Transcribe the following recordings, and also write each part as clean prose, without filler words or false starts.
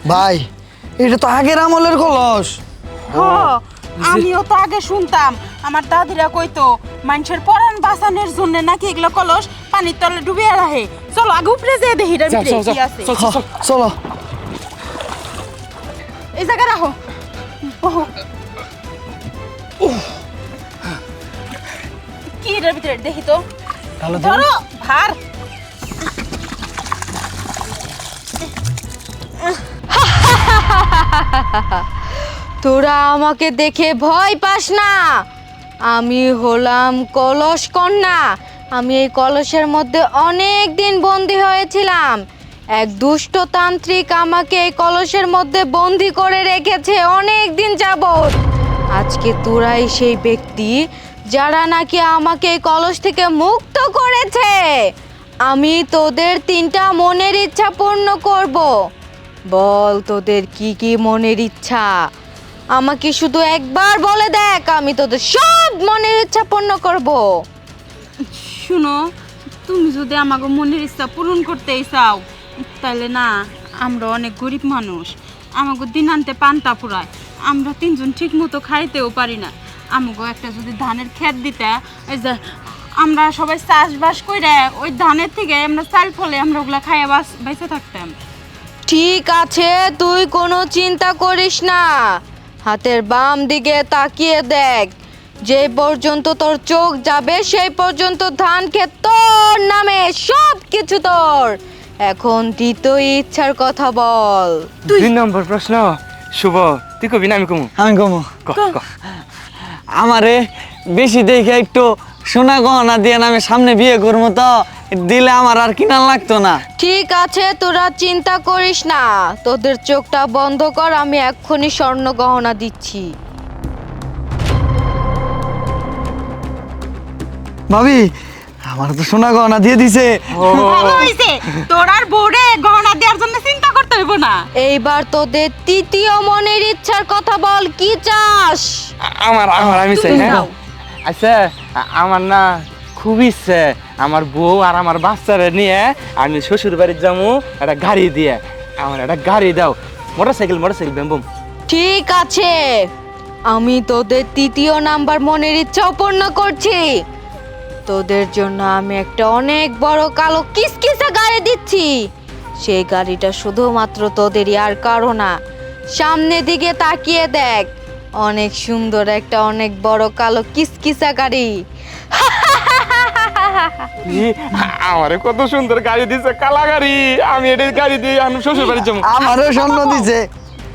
ভাই এটা তো আগের আমলের কলস। আমিও তো আগে শুনতাম, আমার দাদিরা কইতো মানুষের পরাণ বাঁচানোর জন্য নাকি এগুলো কলস পানির তলে ডুবিয়ে রাখে। চলো আগে উপরে যেয়ে দেখি এটার ভিতরে কি আছে। চলো এই জায়গা রাখো। কি এটার ভিতরে দেখি তো। ধরো ভার। তোরা আমাকে দেখে ভয় পাস না, আমি হলাম কলস কন্যা। আমি এই কলসের মধ্যে অনেক দিন বন্দি হয়েছিলাম। এক দুষ্ট তান্ত্রিক আমাকে এই কলসের মধ্যে বন্দি করে রেখেছে অনেক দিন যাবত। আজকে তোরাই সেই ব্যক্তি যারা নাকি আমাকে এই কলস থেকে মুক্ত করেছে। আমি তোদের 3টা মনের ইচ্ছা পূর্ণ করব। বল তোদের কি কি মনের ইচ্ছা, আমাকে শুধু একবার বলে দেখ, আমি তোদের সব মনের ইচ্ছা পূর্ণ করব। শুনো, তুমি যদি আমাকে মনের ইচ্ছা পূরণ করতেই চাও তাহলে না, আমরা অনেক গরিব মানুষ, আমাকে দিন আনতে পান্তা ফুরায়, আমরা 3জন ঠিক মতো খাইতেও পারি না। আমাকে একটা যদি ধানের ক্ষেত দিতে, ওই যে আমরা সবাই চাষবাস করে ওই ধানের থেকে আমরা চাল ফলে আমরা ওগুলা খাইয়া বেঁচে থাকতাম। ঠিক আছে, তুই কোনো চিন্তা করিস না। হাতের বাম দিকে তাকিয়ে দেখ, যে পর্যন্ত তোর চোখ যাবে সেই পর্যন্ত ধান ক্ষেত তোর নামে, সব কিছু তোর। এখন দ্বিতীয় ইচ্ছার কথা বল। 2 নম্বর প্রশ্ন। শুভ, তুই কবি না আমি কমু? আমি কমু। আমারে বেশি দেখে একটু সোনা গহনা দিয়ে আমি সামনে বিয়ে করবো, তো দিলে আমার আর কিনা লাগতো না। ঠিক আছে, তোরা চিন্তা করিস না, তোদের চোখটা বন্ধ কর, আমি এক্ষুনি স্বর্ণ গহনা দিচ্ছি। ভাবি আমার তো সোনা গহনা দিয়ে দিছে। ভালো হইছে, তোর আর বউরে গহনা দেওয়ার জন্য চিন্তা করতে হইব না। এইবার তোদের তৃতীয় মনের ইচ্ছার কথা বল, কি চাস? আমি চাই। হ্যাঁ আচ্ছা, আমার না খুব ইচ্ছে আমার বউ আর আমার বাচ্চারে নিয়ে আমি শ্বশুর বাড়ি যাবো একটা গাড়ি দিয়ে। আমার একটা গাড়ি দাও, মোটরসাইকেল ব্যাম্বুম। ঠিক আছে, আমি তোদের 3য় নাম্বার মনের ইচ্ছাও পূর্ণ করছি। তোদের জন্য আমি একটা অনেক বড় কালো কিসকিসা গাড়ি দিচ্ছি। সেই গাড়িটা শুধুমাত্র তোদেরই, আর কারো না। সামনের দিকে তাকিয়ে দেখ, অনেক সুন্দর একটা অনেক বড় কালো কিসকিসা গাড়ি। আমারে কত সুন্দর গাড়ি দিছে, কালা গাড়ি। আমি এটা গাড়ি দিয়ে আমি শ্বশুর বাড়ি যাবো। আমারও স্বর্ণ দিছে।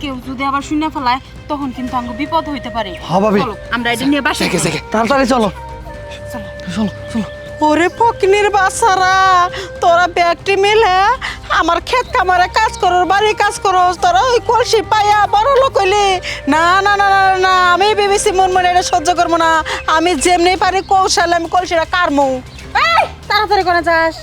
কেউ যদি আবার শুনে ফেলায় তখন কিন্তু আমাকে বিপদ হইতে পারে। হ্যাঁ ভাবি, চলো আমরা এটা নিয়ে বাসায় যাই। তাড়াতাড়ি চলো। ওরে ফকিনের বাচ্চারা, তোরা ব্যাগটি মিলে আমার ক্ষেত খামারে কাজ করো, বাড়ি কাজ করো, তোরা ওই কলসি পাইয়া বড় লোক হইলি। না না না না না, আমি ভেবেছি মনে এটা সহ্য করবো না। আমি যেমনি পারি কৌশলে আমি কলসিটা কারমু। এই তাড়াতাড়ি করে যাস,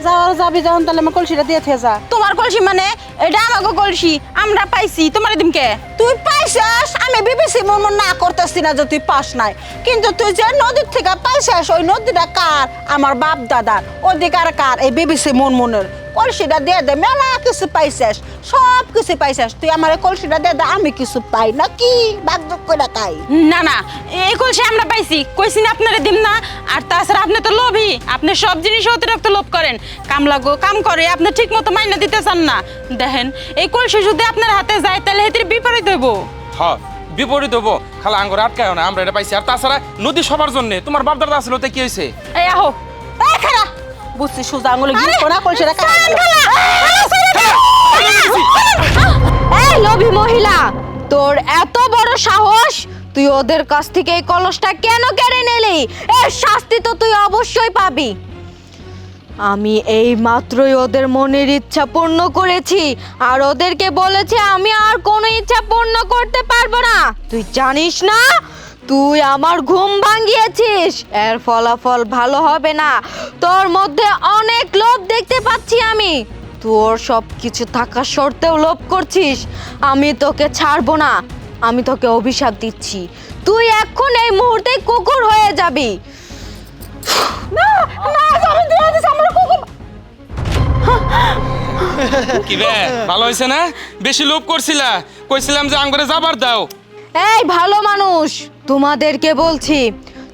যাওয়ার যাবি যখন, তাহলে আমার কলসিটা দিয়ে থে যা। তোমার কলসি মানে? এটা আমাকে কলসি, আমরা পাইছি, তোমার দিনকে তুই পাইছিস, আমি বিবিসি মন না করতেছি না যে তুই পাস নাই, কিন্তু তুই যে নদীর থেকে পাইছিস ওই নদীটা কার? আমার বাপ দাদার। অধিকার কার? এই বিবিসি মনের। কলসিটা দিয়ে দে, মেলা কিছু পাইছিস, সব কিছু পাইছিস, তুই আমার কলসিটা দিয়ে দে, আমি কিছু পাই না কি বাগযোগ করে খাই। না না, এই কলসি আমরা পাইছি, কইছি না আপনারা দিম না। আর তাছাড়া আপনি তো লোভী, আপনি সব জিনিস অতিরিক্ত লোভ করেন। কাম লাগো কাম করে আপনি ঠিক মতো মাইনা দিতে চান না। দেখেন, এই কলসি যদি আপনার হাতে যায় তাহলে এটির বিপরীত হইব। হ্যাঁ বিপরীত হবো, খালা আঙ্গুর আটকায় না, আমরা এটা পাইছি। আর তাছাড়া নদী সবার জন্য, তোমার বাপ দাদা আসলে কি হয়েছে? এই আহো, এই খারা বুঝছি, সোজা আঙুলে গিয়ে কোনা কলসিটা খাই। এই লোভী মহিলা, তোর এত বড় সাহস, তুই ওদের কাছ থেকে এই কলসটা কেন কেড়ে নিলি? এর শাস্তি তো তুই অবশ্যই পাবি। আমি এই মাত্রই ওদের মনের ইচ্ছা পূর্ণ করেছি, আর ওদেরকে বলেছি আমি আর কোনো ইচ্ছা পূর্ণ করতে পারবো না। তুই জানিস না, তুই আমার ঘুম ভাঙিয়েছিস, এর ফলাফল ভালো হবে না। তোর মধ্যে অনেক লোভ দেখতে পাচ্ছি আমি, তোর সব কিছু থাকা সত্ত্বেও লোভ করছিস। আমি তোকে ছাড়বো না, আমি তোকে অভিশাপ দিচ্ছি, তুই এখন এই মুহূর্তে কুকুর হয়ে যাবি। না না কি বে ভালো হয়েছে না? বেশি লোভ করছিলা, কইছিলাম যে আঙ্গুরে যাবার দাও। এই ভালো মানুষ, তোমাদেরকে বলছি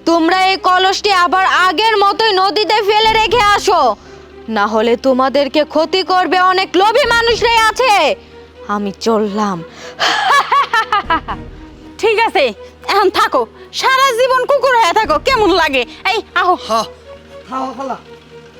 তোমরা এই কলসটি আবার আগের মতোই নদীতে ফেলে রেখে আসো, না হলে তোমাদেরকে ক্ষতি করবে অনেক লোভী মানুষরাই আছে। আমি চললাম। ঠিক আছে, এখন থাকো, সারা জীবন কুকুর হয়ে থাকো, কেমন লাগে? এই আহো। খাওয়া খালা